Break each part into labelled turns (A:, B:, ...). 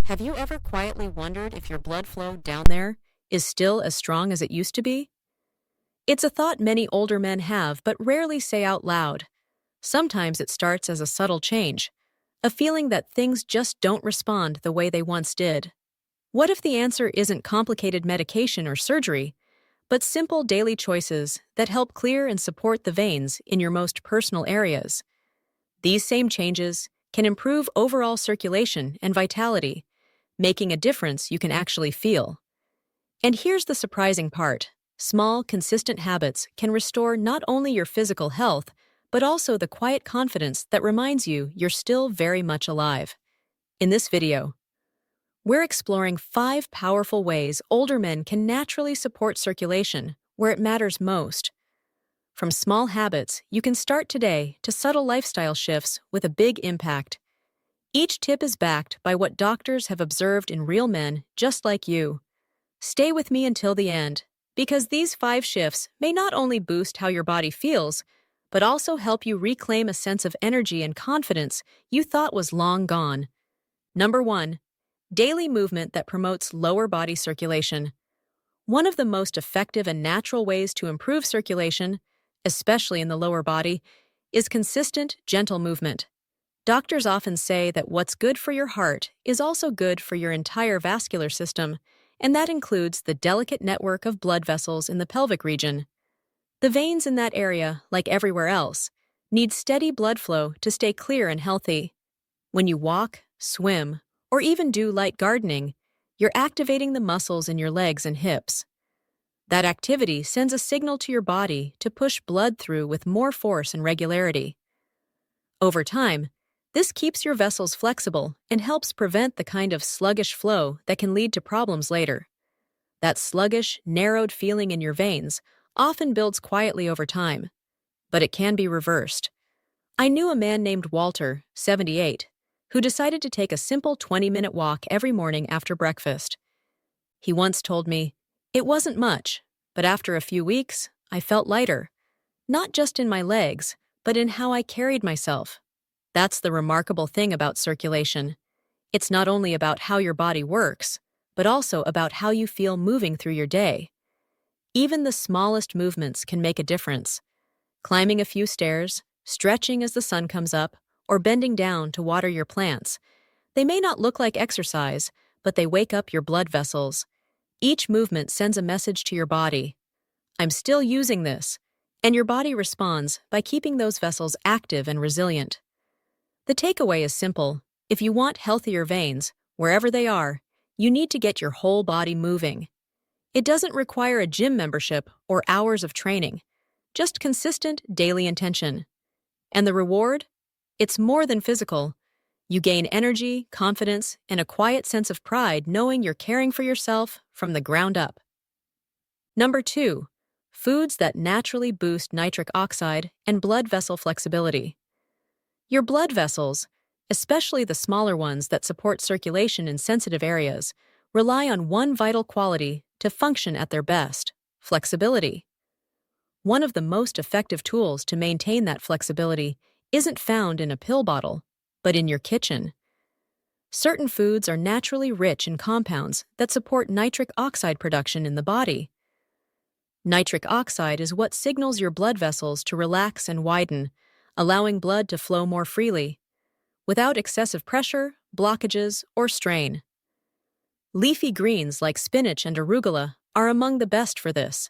A: Have you ever quietly wondered if your blood flow down there is still as strong as it used to be? It's a thought many older men have, but rarely say out loud. Sometimes it starts as a subtle change, a feeling that things just don't respond the way they once did. What if the answer isn't complicated medication or surgery, but simple daily choices that help clear and support the veins in your most personal areas? These same changes can improve overall circulation and vitality, making a difference you can actually feel. And here's the surprising part. Small, consistent habits can restore not only your physical health, but also the quiet confidence that reminds you you're still very much alive. In this video, we're exploring 5 powerful ways older men can naturally support circulation where it matters most. From small habits you can start today to subtle lifestyle shifts with a big impact. Each tip is backed by what doctors have observed in real men just like you. Stay with me until the end, because these 5 shifts may not only boost how your body feels, but also help you reclaim a sense of energy and confidence you thought was long gone. Number 1. Daily movement that promotes lower body circulation. One of the most effective and natural ways to improve circulation, especially in the lower body, is consistent, gentle movement. Doctors often say that what's good for your heart is also good for your entire vascular system, and that includes the delicate network of blood vessels in the pelvic region. The veins in that area, like everywhere else, need steady blood flow to stay clear and healthy. When you walk, swim, or even do light gardening, you're activating the muscles in your legs and hips. That activity sends a signal to your body to push blood through with more force and regularity. Over time, this keeps your vessels flexible and helps prevent the kind of sluggish flow that can lead to problems later. That sluggish, narrowed feeling in your veins often builds quietly over time, but it can be reversed. I knew a man named Walter, 78, who decided to take a simple 20-minute walk every morning after breakfast. He once told me, "It wasn't much, but after a few weeks, I felt lighter, not just in my legs, but in how I carried myself." That's the remarkable thing about circulation. It's not only about how your body works, but also about how you feel moving through your day. Even the smallest movements can make a difference. Climbing a few stairs, stretching as the sun comes up, or bending down to water your plants. They may not look like exercise, but they wake up your blood vessels. Each movement sends a message to your body. I'm still using this, and your body responds by keeping those vessels active and resilient. The takeaway is simple. If you want healthier veins, wherever they are, you need to get your whole body moving. It doesn't require a gym membership or hours of training, just consistent daily intention. And the reward? It's more than physical. You gain energy, confidence, and a quiet sense of pride knowing you're caring for yourself from the ground up. Number 2. Foods that naturally boost nitric oxide and blood vessel flexibility. Your blood vessels, especially the smaller ones that support circulation in sensitive areas, rely on one vital quality to function at their best: flexibility. One of the most effective tools to maintain that flexibility isn't found in a pill bottle, but in your kitchen. Certain foods are naturally rich in compounds that support nitric oxide production in the body. Nitric oxide is what signals your blood vessels to relax and widen, allowing blood to flow more freely, without excessive pressure, blockages, or strain. Leafy greens like spinach and arugula are among the best for this.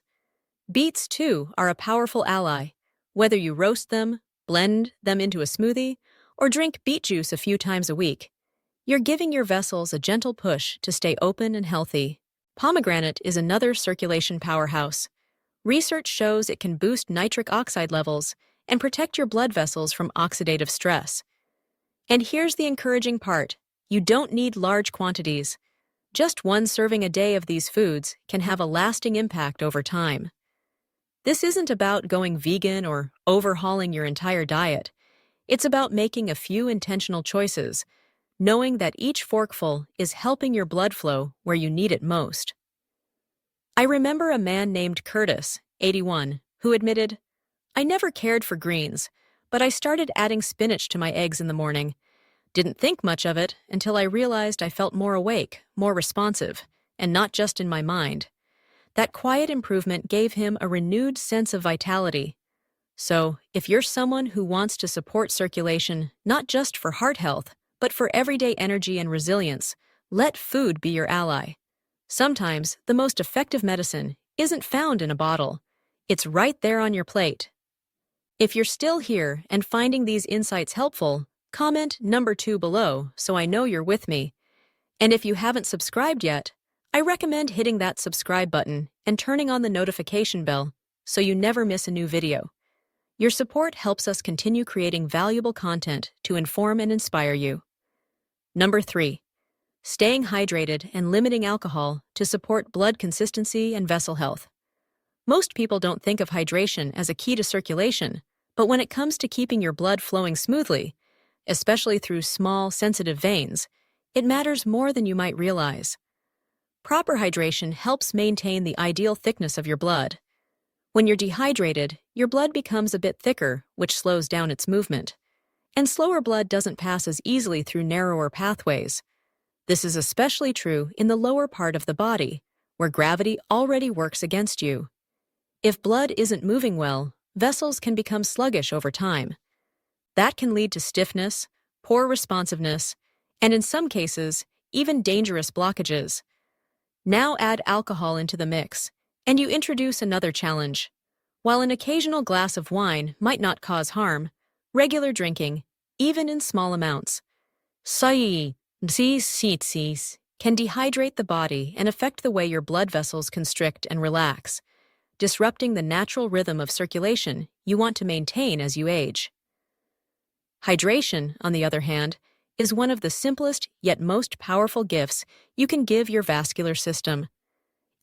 A: Beets, too, are a powerful ally. Whether you roast them, blend them into a smoothie, or drink beet juice a few times a week, you're giving your vessels a gentle push to stay open and healthy. Pomegranate is another circulation powerhouse. Research shows it can boost nitric oxide levels and protect your blood vessels from oxidative stress. And here's the encouraging part. You don't need large quantities. Just one serving a day of these foods can have a lasting impact over time. This isn't about going vegan or overhauling your entire diet. It's about making a few intentional choices, knowing that each forkful is helping your blood flow where you need it most. I remember a man named Curtis, 81, who admitted, "I never cared for greens, but I started adding spinach to my eggs in the morning. Didn't think much of it until I realized I felt more awake, more responsive, and not just in my mind. That quiet improvement gave him a renewed sense of vitality. So, if you're someone who wants to support circulation not just for heart health, but for everyday energy and resilience, let food be your ally. Sometimes, the most effective medicine isn't found in a bottle. It's right there on your plate. If you're still here and finding these insights helpful, comment number 2 below so I know you're with me. And if you haven't subscribed yet, I recommend hitting that subscribe button and turning on the notification bell so you never miss a new video. Your support helps us continue creating valuable content to inform and inspire you. Number 3. Staying hydrated and limiting alcohol to support blood consistency and vessel health. Most people don't think of hydration as a key to circulation, but when it comes to keeping your blood flowing smoothly, especially through small, sensitive veins, it matters more than you might realize. Proper hydration helps maintain the ideal thickness of your blood. When you're dehydrated, your blood becomes a bit thicker, which slows down its movement. And slower blood doesn't pass as easily through narrower pathways. This is especially true in the lower part of the body, where gravity already works against you. If blood isn't moving well, vessels can become sluggish over time. That can lead to stiffness, poor responsiveness, and in some cases, even dangerous blockages. Now add alcohol into the mix, and you introduce another challenge. While an occasional glass of wine might not cause harm, regular drinking, even in small amounts, can dehydrate the body and affect the way your blood vessels constrict and relax, disrupting the natural rhythm of circulation you want to maintain as you age. Hydration, on the other hand, is one of the simplest yet most powerful gifts you can give your vascular system.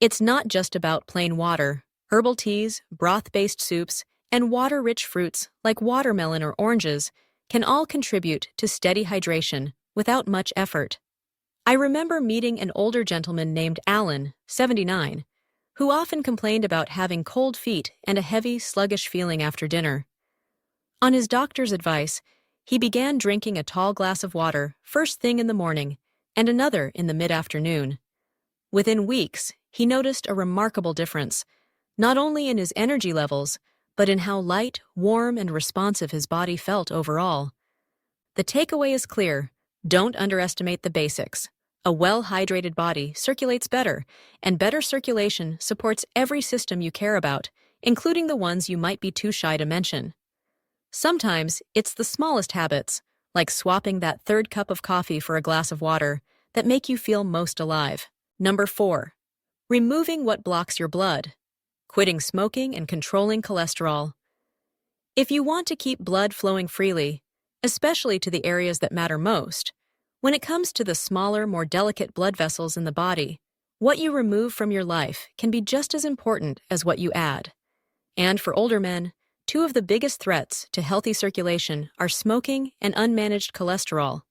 A: It's not just about plain water. Herbal teas, broth-based soups, and water-rich fruits like watermelon or oranges can all contribute to steady hydration without much effort. I remember meeting an older gentleman named Alan, 79, who often complained about having cold feet and a heavy, sluggish feeling after dinner. On his doctor's advice, he began drinking a tall glass of water first thing in the morning and another in the mid-afternoon. Within weeks, he noticed a remarkable difference, not only in his energy levels, but in how light, warm, and responsive his body felt overall. The takeaway is clear: don't underestimate the basics. A well-hydrated body circulates better, and better circulation supports every system you care about, including the ones you might be too shy to mention. Sometimes it's the smallest habits, like swapping that third cup of coffee for a glass of water, that make you feel most alive. Number 4. Removing what blocks your blood. Quitting smoking and controlling cholesterol. If you want to keep blood flowing freely, especially to the areas that matter most, when it comes to the smaller, more delicate blood vessels in the body, what you remove from your life can be just as important as what you add. And for older men, 2 of the biggest threats to healthy circulation are smoking and unmanaged cholesterol.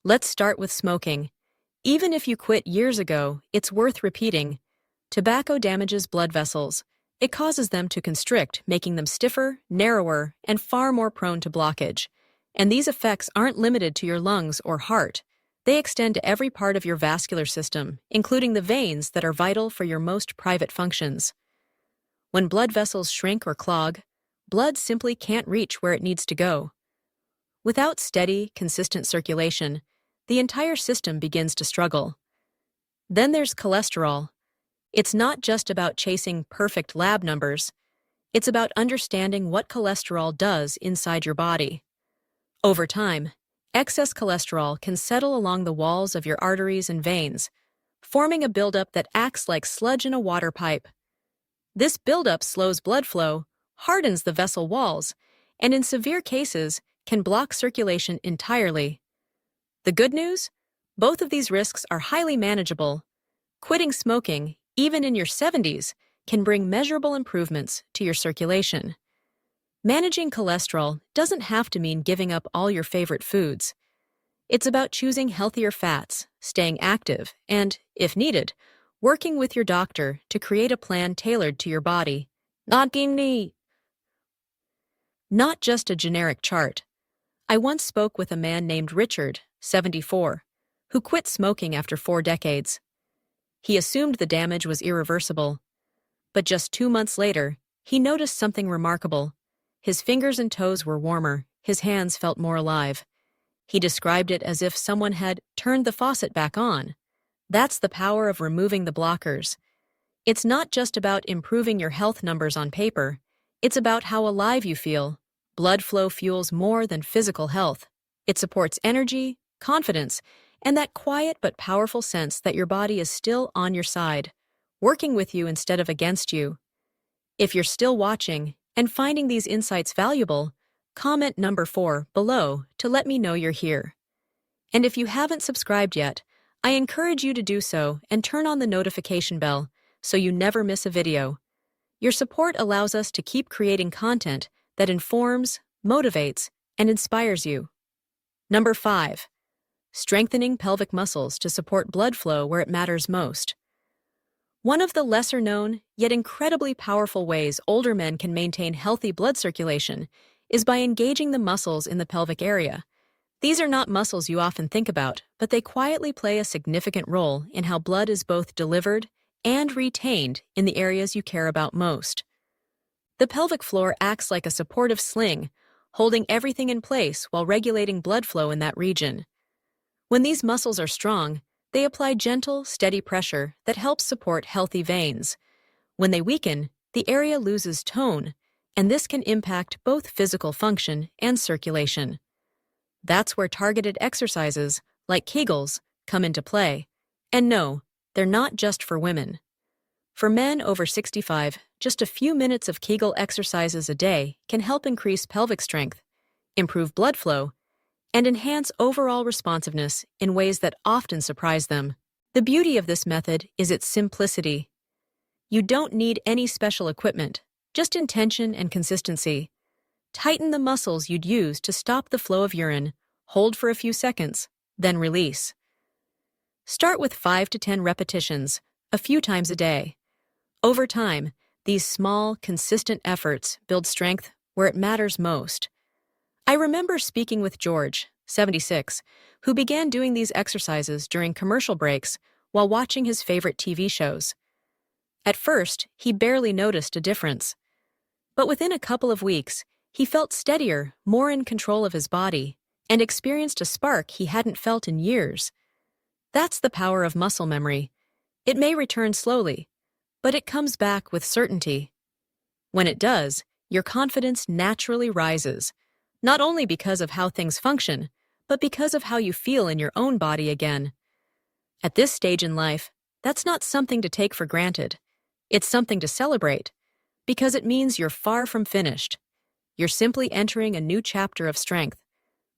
A: Let's start with smoking. Even if you quit years ago, it's worth repeating. Tobacco damages blood vessels. It causes them to constrict, making them stiffer, narrower, and far more prone to blockage. And these effects aren't limited to your lungs or heart. They extend to every part of your vascular system, including the veins that are vital for your most private functions. When blood vessels shrink or clog, blood simply can't reach where it needs to go. Without steady, consistent circulation, the entire system begins to struggle. Then there's cholesterol. It's not just about chasing perfect lab numbers. It's about understanding what cholesterol does inside your body. Over time, excess cholesterol can settle along the walls of your arteries and veins, forming a buildup that acts like sludge in a water pipe. This buildup slows blood flow, hardens the vessel walls, and in severe cases can block circulation entirely. The good news? Both of these risks are highly manageable. Quitting smoking, even in your 70s, can bring measurable improvements to your circulation. Managing cholesterol doesn't have to mean giving up all your favorite foods. It's about choosing healthier fats, staying active, and, if needed, working with your doctor to create a plan tailored to your body. Not just a generic chart. I once spoke with a man named Richard, 74, who quit smoking after 4 decades. He assumed the damage was irreversible, but just 2 months later, he noticed something remarkable. His fingers and toes were warmer, his hands felt more alive. He described it as if someone had turned the faucet back on. That's the power of removing the blockers. It's not just about improving your health numbers on paper, it's about how alive you feel. Blood flow fuels more than physical health. It supports energy, confidence, and that quiet but powerful sense that your body is still on your side, working with you instead of against you. If you're still watching and finding these insights valuable, comment number 4 below to let me know you're here. And if you haven't subscribed yet, I encourage you to do so and turn on the notification bell so you never miss a video. Your support allows us to keep creating content that informs, motivates, and inspires you. Number 5. Strengthening pelvic muscles to support blood flow where it matters most. One of the lesser-known, yet incredibly powerful ways older men can maintain healthy blood circulation is by engaging the muscles in the pelvic area. These are not muscles you often think about, but they quietly play a significant role in how blood is both delivered and retained in the areas you care about most. The pelvic floor acts like a supportive sling, holding everything in place while regulating blood flow in that region. When these muscles are strong, they apply gentle, steady pressure that helps support healthy veins. When they weaken, the area loses tone, and this can impact both physical function and circulation. That's where targeted exercises, like Kegels, come into play. And no, they're not just for women. For men over 65, just a few minutes of Kegel exercises a day can help increase pelvic strength, improve blood flow, and enhance overall responsiveness in ways that often surprise them. The beauty of this method is its simplicity. You don't need any special equipment, just intention and consistency. Tighten the muscles you'd use to stop the flow of urine, hold for a few seconds, then release. Start with 5 to 10 repetitions, a few times a day. Over time, these small, consistent efforts build strength where it matters most. I remember speaking with George, 76, who began doing these exercises during commercial breaks while watching his favorite TV shows. At first, he barely noticed a difference. But within a couple of weeks, he felt steadier, more in control of his body, and experienced a spark he hadn't felt in years. That's the power of muscle memory. It may return slowly, but it comes back with certainty. When it does, your confidence naturally rises, not only because of how things function, but because of how you feel in your own body again. At this stage in life, that's not something to take for granted. It's something to celebrate, because it means you're far from finished. You're simply entering a new chapter of strength,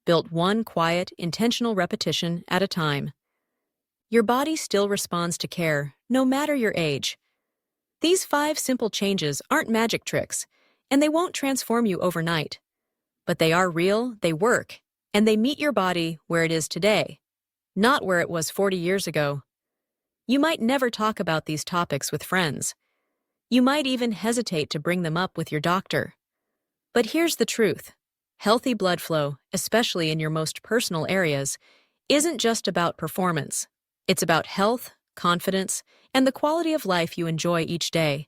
A: built one quiet, intentional repetition at a time. Your body still responds to care, no matter your age. These 5 simple changes aren't magic tricks, and they won't transform you overnight. But they are real, they work, and they meet your body where it is today, not where it was 40 years ago. You might never talk about these topics with friends. You might even hesitate to bring them up with your doctor. But here's the truth. Healthy blood flow, especially in your most personal areas, isn't just about performance. It's about health, confidence, and the quality of life you enjoy each day.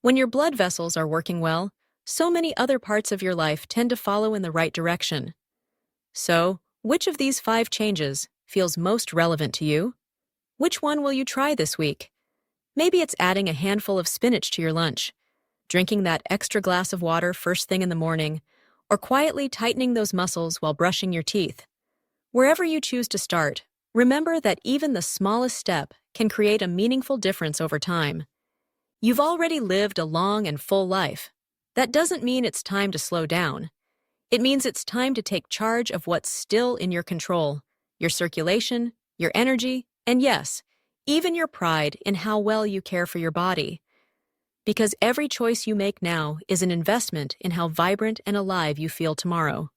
A: When your blood vessels are working well, so many other parts of your life tend to follow in the right direction. So, which of these 5 changes feels most relevant to you? Which one will you try this week? Maybe it's adding a handful of spinach to your lunch, drinking that extra glass of water first thing in the morning, or quietly tightening those muscles while brushing your teeth. Wherever you choose to start, remember that even the smallest step can create a meaningful difference over time. You've already lived a long and full life. That doesn't mean it's time to slow down. It means it's time to take charge of what's still in your control, your circulation, your energy, and yes, even your pride in how well you care for your body. Because every choice you make now is an investment in how vibrant and alive you feel tomorrow.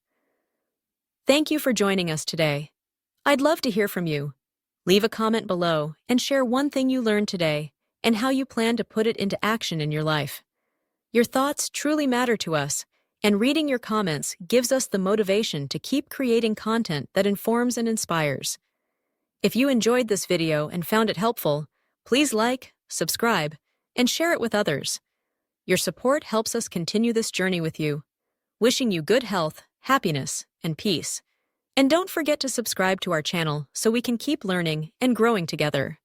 A: Thank you for joining us today. I'd love to hear from you. Leave a comment below and share one thing you learned today and how you plan to put it into action in your life. Your thoughts truly matter to us, And reading your comments gives us the motivation to keep creating content that informs and inspires. If you enjoyed this video and found it helpful, please like, subscribe, and share it with others. Your support helps us continue this journey with you. Wishing you good health, happiness, and peace. And don't forget to subscribe to our channel so we can keep learning and growing together.